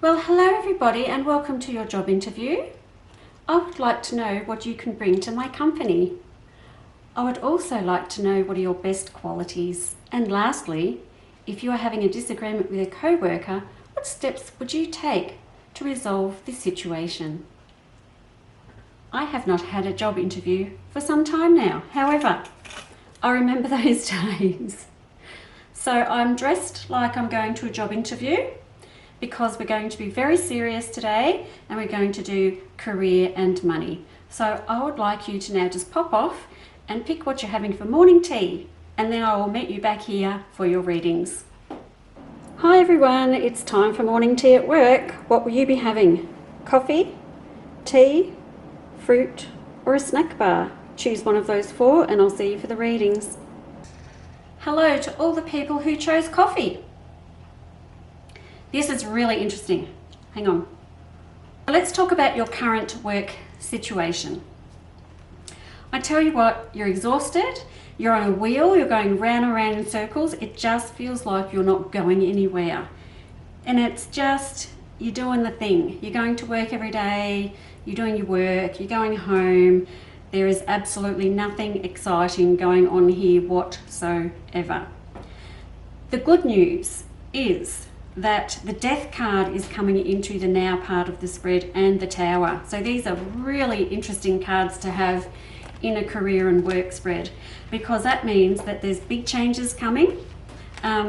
Well, hello everybody and welcome to your job interview. I would like to know what you can bring to my company. I would also like to know what are your best qualities. And lastly, if you are having a disagreement with a co-worker, what steps would you take to resolve this situation? I have not had a job interview for some time now. However, I remember those days. So I'm dressed like I'm going to a job interview because we're going to be very serious today and we're going to do career and money. So I would like you to now just pop off and pick what you're having for morning tea, and then I will meet you back here for your readings. Hi everyone, it's time for morning tea at work. What will you be having? Coffee, tea, fruit or a snack bar? Choose one of those four and I'll see you for the readings. Hello to all the people who chose coffee. This is really interesting. Hang on. Let's talk about your current work situation. I tell you what, you're exhausted, you're on a wheel, you're going round and round in circles. It just feels like you're not going anywhere. And it's just, you're doing the thing. You're going to work every day, you're doing your work, you're going home. There is absolutely nothing exciting going on here whatsoever. The good news is that the death card is coming into the now part of the spread and the tower. So these are really interesting cards to have in a career and work spread, because that means that there's big changes coming,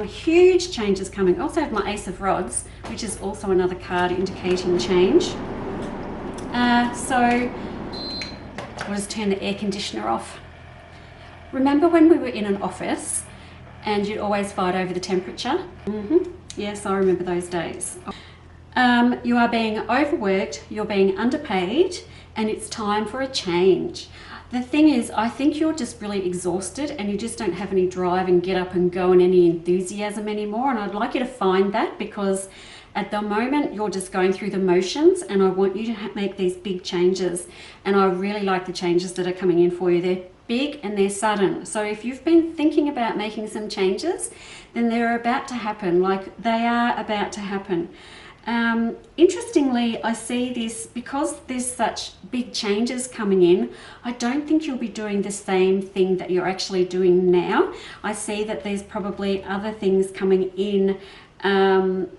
huge changes coming. I also have my Ace of Rods, which is also another card indicating change. So I'll just turn the air conditioner off. Remember when we were in an office and you'd always fight over the temperature? Yes, I remember those days. You are being overworked, you're being underpaid, and it's time for a change. The thing is, I think you're just really exhausted and you just don't have any drive and get up and go and any enthusiasm anymore. And I'd like you to find that, because at the moment you're just going through the motions, and I want you to make these big changes. And I really like the changes that are coming in for you. They're big and they're sudden. So if you've been thinking about making some changes, then they're about to happen. Like, they are about to happen. Interestingly, I see this, because there's such big changes coming in, I don't think you'll be doing the same thing that you're actually doing now. I see that there's probably other things coming in, and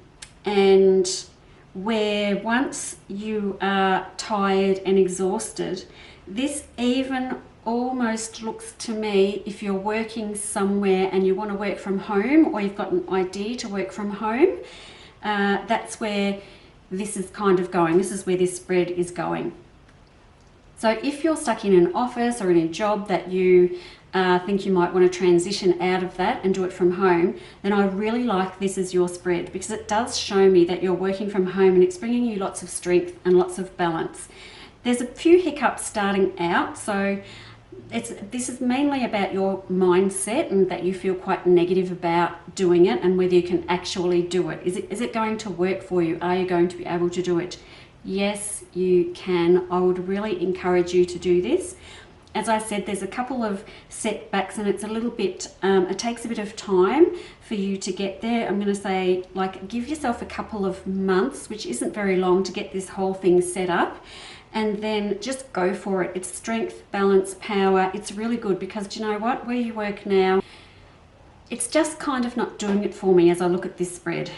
where once you are tired and exhausted, this even almost looks to me, if you're working somewhere and you want to work from home, or you've got an idea to work from home, that's where this is kind of going. This is where this spread is going. So if you're stuck in an office or in a job that you think you might want to transition out of that and do it from home, then I really like this as your spread, because it does show me that you're working from home and it's bringing you lots of strength and lots of balance. There's a few hiccups starting out, so this is mainly about your mindset and that you feel quite negative about doing it and whether you can actually do it. Is it going to work for you? Are you going to be able to do it? Yes, you can. I would really encourage you to do this. As I said, there's a couple of setbacks and it's a little bit, it takes a bit of time for you to get there. I'm going to say, like, give yourself a couple of months, which isn't very long, to get this whole thing set up. And then just go for it. It's strength, balance, power. It's really good, because do you know what? Where you work now, it's just kind of not doing it for me as I look at this spread.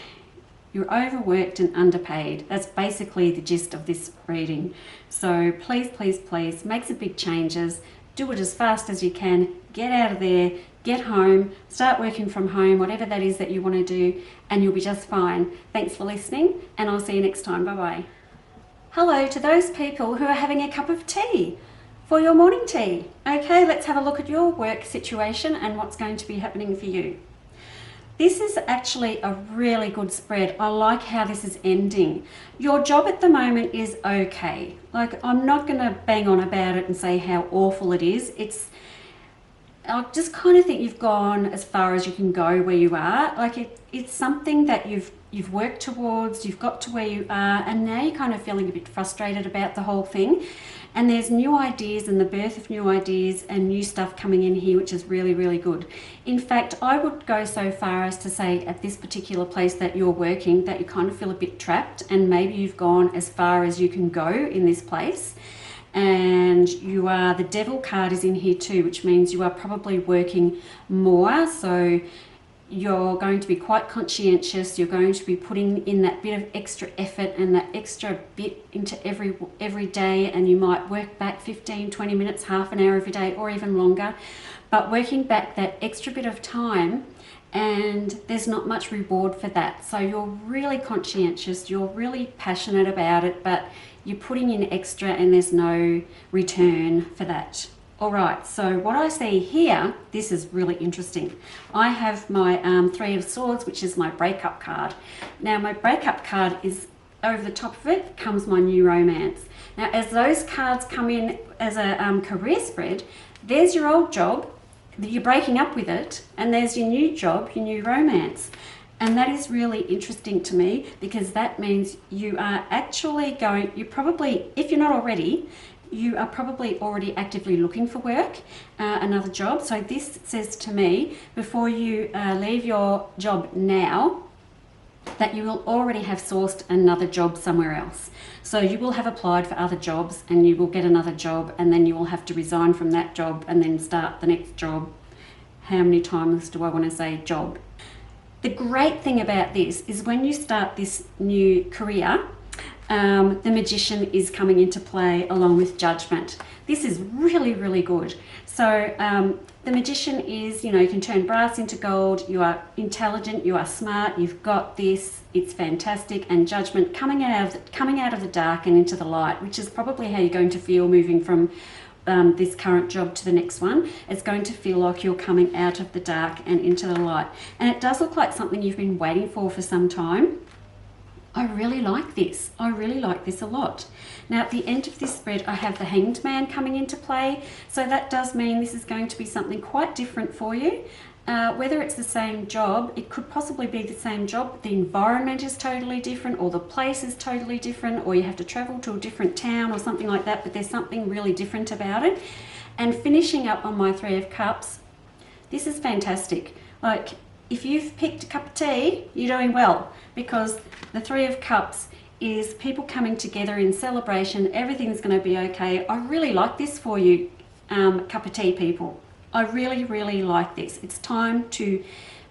You're overworked and underpaid. That's basically the gist of this reading. So please, please, please make some big changes. Do it as fast as you can. Get out of there, get home, start working from home, whatever that is that you want to do, and you'll be just fine. Thanks for listening, and I'll see you next time. Bye-bye. Hello to those people who are having a cup of tea for your morning tea. Okay, let's have a look at your work situation and what's going to be happening for you. This is actually a really good spread. I like how this is ending. Your job at the moment is okay. Like, I'm not going to bang on about it and say how awful it is. I just kind of think you've gone as far as you can go where you are. Like, it's something that you've you've worked towards, you've got to where you are, and now you're kind of feeling a bit frustrated about the whole thing. And there's new ideas and the birth of new ideas and new stuff coming in here, which is really, really good. In fact, I would go so far as to say at this particular place that you're working that you kind of feel a bit trapped, and maybe you've gone as far as you can go in this place. And the devil card is in here too, which means you are probably working more. So you're going to be quite conscientious. You're going to be putting in that bit of extra effort and that extra bit into every day, and you might work back 15, 20 minutes, half an hour every day, or even longer, but working back that extra bit of time, and there's not much reward for that. So you're really conscientious, you're really passionate about it, but you're putting in extra and there's no return for that. All right, so what I see here, this is really interesting. I have my Three of Swords, which is my breakup card. Now, my breakup card is over the top of it comes my new romance. Now, as those cards come in as a career spread, there's your old job, you're breaking up with it, and there's your new job, your new romance. And that is really interesting to me, because that means you are actually you probably, if you're not already, you are probably already actively looking for work, another job. So this says to me, before you leave your job now, that you will already have sourced another job somewhere else. So you will have applied for other jobs and you will get another job, and then you will have to resign from that job and then start the next job. How many times do I want to say job? The great thing about this is when you start this new career, the Magician is coming into play along with Judgment. This is really, really good. So the Magician is, you can turn brass into gold, you are intelligent, you are smart, you've got this, it's fantastic. And Judgment, coming out of the dark and into the light, which is probably how you're going to feel moving from this current job to the next one. It's going to feel like you're coming out of the dark and into the light. And it does look like something you've been waiting for some time. I really like this. I really like this a lot. Now, at the end of this spread, I have the Hanged Man coming into play. So that does mean this is going to be something quite different for you. Whether it's the same job, it could possibly be the same job, but the environment is totally different, or the place is totally different, or you have to travel to a different town or something like that, but there's something really different about it. And finishing up on my Three of Cups, this is fantastic. Like, if you've picked a cup of tea, you're doing well, because the Three of Cups is people coming together in celebration. Everything's going to be okay. I really like this for you, cup of tea people. I really, really like this. It's time to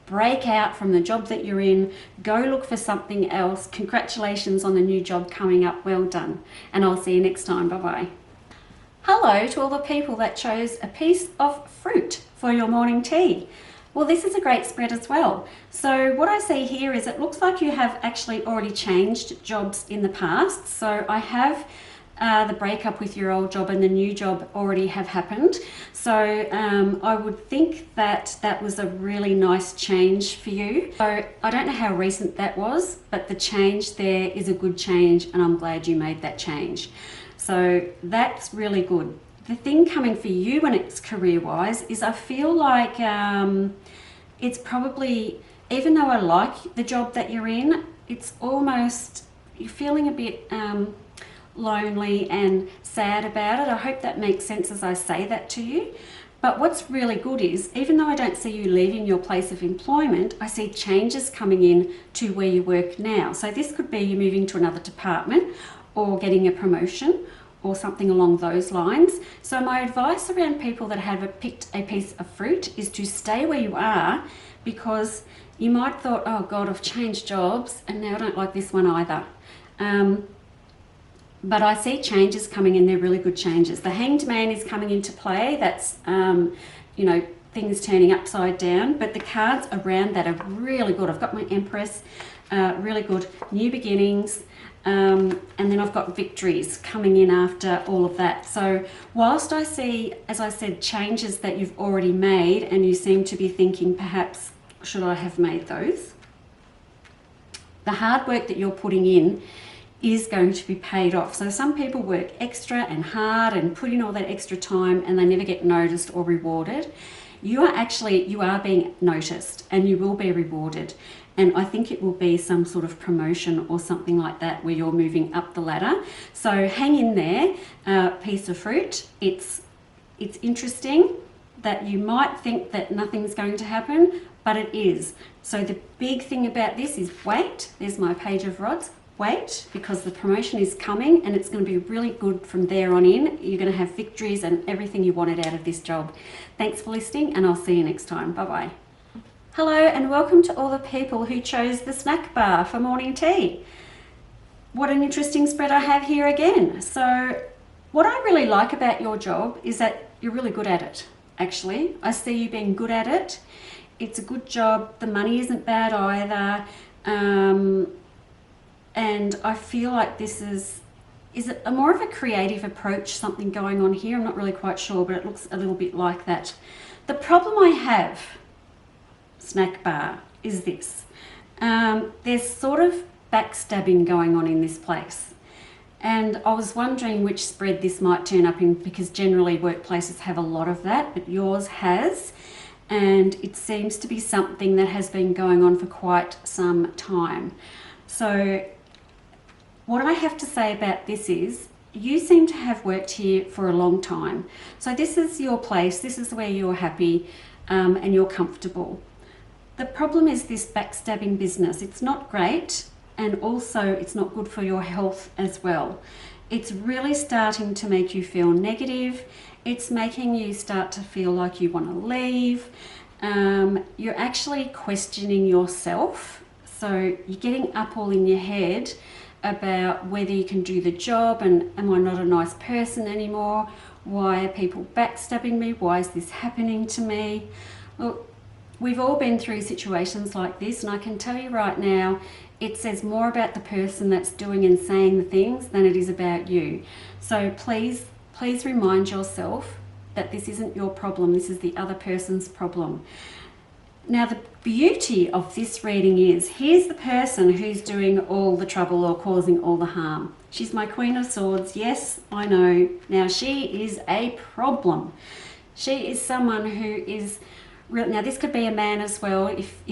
break out from the job that you're in, go look for something else. Congratulations on the new job coming up. Well done. And I'll see you next time. Bye-bye. Hello to all the people that chose a piece of fruit for your morning tea. Well, this is a great spread as well. So what I see here is it looks like you have actually already changed jobs in the past. So I have the breakup with your old job and the new job already have happened. So I would think that that was a really nice change for you. So I don't know how recent that was, but the change there is a good change, and I'm glad you made that change. So that's really good. The thing coming for you when it's career-wise is I feel like it's probably, even though I like the job that you're in, it's almost, you're feeling a bit lonely and sad about it. I hope that makes sense as I say that to you. But what's really good is, even though I don't see you leaving your place of employment, I see changes coming in to where you work now. So this could be you moving to another department or getting a promotion or something along those lines. So my advice around people that have picked a piece of fruit is to stay where you are, because you might have thought, oh God, I've changed jobs and now I don't like this one either. But I see changes coming in, they're really good changes. The Hanged Man is coming into play. That's, things turning upside down, but the cards around that are really good. I've got my Empress, really good, new beginnings, and then I've got victories coming in after all of that. So whilst I see, as I said, changes that you've already made, and you seem to be thinking, perhaps, should I have made those? The hard work that you're putting in is going to be paid off. So some people work extra and hard and put in all that extra time and they never get noticed or rewarded. You are being noticed and you will be rewarded. and I think it will be some sort of promotion or something like that where you're moving up the ladder. So hang in there, piece of fruit. It's interesting that you might think that nothing's going to happen, but it is. So the big thing about this is wait. There's my page of rods. Wait, because the promotion is coming and it's going to be really good from there on in. You're going to have victories and everything you wanted out of this job. Thanks for listening, and I'll see you next time. Bye-bye. Hello and welcome to all the people who chose the snack bar for morning tea. What an interesting spread I have here again. So what I really like about your job is that you're really good at it. Actually, I see you being good at it. It's a good job. The money isn't bad either. And I feel like this is it a more of a creative approach, something going on here? I'm not really quite sure, but it looks a little bit like that. The problem I have, snack bar, is this. There's sort of backstabbing going on in this place. And I was wondering which spread this might turn up in, because generally workplaces have a lot of that, but yours has. And it seems to be something that has been going on for quite some time. So what I have to say about this is, you seem to have worked here for a long time. So this is your place, this is where you're happy and you're comfortable. The problem is this backstabbing business. It's not great, and also it's not good for your health as well. It's really starting to make you feel negative. It's making you start to feel like you want to leave. You're actually questioning yourself. So you're getting up all in your head about whether you can do the job, and am I not a nice person anymore? Why are people backstabbing me? Why is this happening to me? Look, we've all been through situations like this, and I can tell you right now, it says more about the person that's doing and saying the things than it is about you. So please remind yourself that this isn't your problem, this is the other person's problem. Now the beauty of this reading is, here's the person who's doing all the trouble or causing all the harm. She's my Queen of Swords, yes, I know. Now she is a problem. She is someone who is, now this could be a man as well. If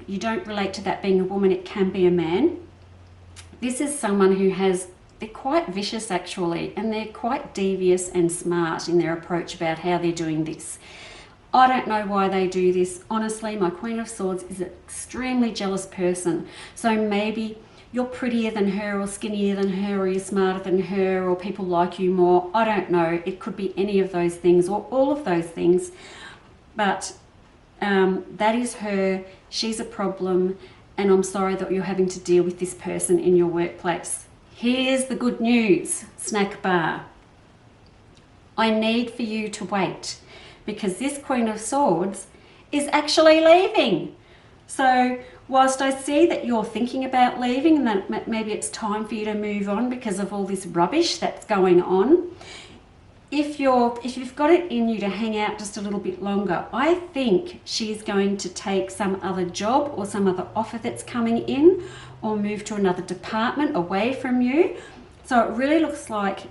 you don't relate to that being a woman, it can be a man. This is someone who they're quite vicious actually, and they're quite devious and smart in their approach about how they're doing this. I don't know why they do this. Honestly, my Queen of Swords is an extremely jealous person. So maybe you're prettier than her, or skinnier than her, or you're smarter than her, or people like you more. I don't know. It could be any of those things, or all of those things. But that is her. She's a problem, and I'm sorry that you're having to deal with this person in your workplace. Here's the good news, snack bar. I need for you to wait, because this Queen of Swords is actually leaving. So whilst I see that you're thinking about leaving and that maybe it's time for you to move on because of all this rubbish that's going on, if you've got it in you to hang out just a little bit longer, I think she's going to take some other job or some other offer that's coming in, or move to another department away from you. So it really looks like,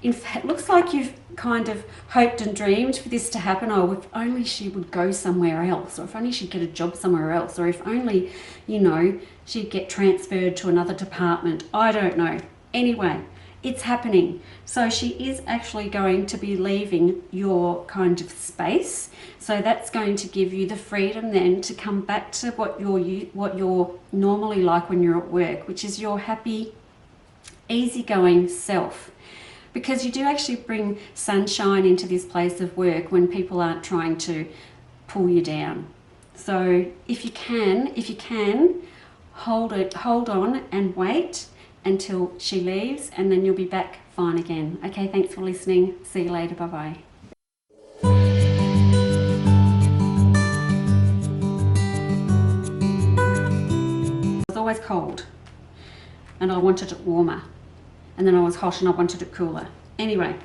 in fact, looks like you've kind of hoped and dreamed for this to happen. Oh, if only she would go somewhere else, or if only she'd get a job somewhere else, or if only, you know, she'd get transferred to another department. I don't know. Anyway, it's happening. So she is actually going to be leaving your kind of space. So that's going to give you the freedom then to come back to what you're normally like when you're at work, which is your happy, easygoing self. Because you do actually bring sunshine into this place of work when people aren't trying to pull you down. So if you can hold on and wait until she leaves, and then you'll be back fine again. Okay, thanks for listening. See you later. Bye-bye. It was always cold, and I wanted it warmer. And then I was hot and I wanted it cooler. Anyway.